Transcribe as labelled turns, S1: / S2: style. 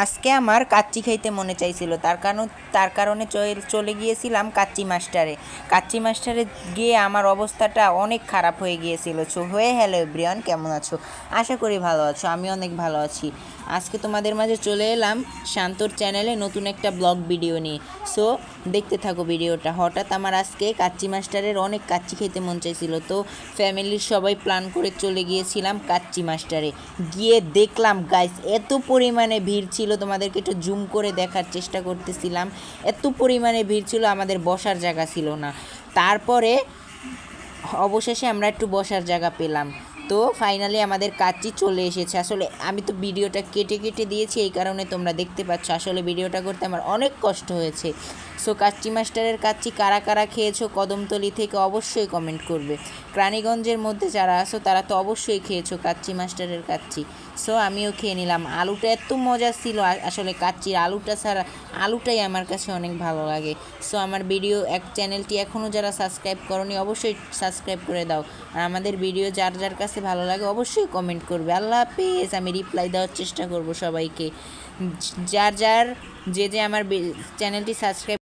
S1: আজকে আমার কাচ্চি খাইতে মনে চাইছিল, তার কারণে চলে গিয়েছিলাম কাচ্চি মাস্টারে গিয়ে আমার অবস্থাটা অনেক খারাপ হয়ে গিয়েছিল। হ্যালো এভরিওয়ান, কেমন আছো? আশা করি ভালো আছো। আমি অনেক ভালো আছি। আজকে তোমাদের মাঝে চলে এলাম শান্তর চ্যানেলে নতুন একটা ব্লগ ভিডিও নিয়ে। সো দেখতে থাকো ভিডিওটা। হঠাৎ আমার আজকে কাচ্চি মাস্টারের অনেক কাচ্চি খেতে মন চাইছিল, তো ফ্যামিলির সবাই প্ল্যান করে চলে গিয়েছিলাম কাচ্চি মাস্টারে। গিয়ে দেখলাম গাইস, এত পরিমাণে ভিড় ছিল, তোমাদেরকে একটু জুম করে দেখার চেষ্টা করতেছিলাম। এত পরিমাণে ভিড় ছিল, আমাদের বসার জায়গা ছিল না। তারপরে অবশেষে আমরা একটু বসার জায়গা পেলাম। তো ফাইনালি আমাদের কাচ্চি চলে এসেছে। আসলে আমি তো ভিডিওটা কেটে কেটে দিয়েছি, এই কারণে তোমরা দেখতে পাচ্ছ। আসলে ভিডিওটা করতে আমার অনেক কষ্ট হয়েছে। সো কাচ্চি মাস্টারের কাচ্চি কারা কারা খেয়েছো কদমতলি থেকে অবশ্যই কমেন্ট করবে। রানীগঞ্জের মধ্যে যারা আছো তারা তো অবশ্যই খেয়েছো কাচ্চি মাস্টারের কাচ্চি। সো আমিও খেয়ে নিলাম। আলুটা এত মজা ছিল, আসলে কাচ্চির আলুটা ছাড়া আলুটাই আমার কাছে অনেক ভালো লাগে। সো আমার চ্যানেলটি এখনও যারা সাবস্ক্রাইব করোনি অবশ্যই সাবস্ক্রাইব করে দাও। আর আমাদের ভিডিও যার যার কাছে ভালো লাগে অবশ্যই কমেন্ট করবে। আল্লাহ হাফেজ। আমি রিপ্লাই দেওয়ার চেষ্টা করব সবাইকে। যার যে আমার চ্যানেলটি সাবস্ক্রাইব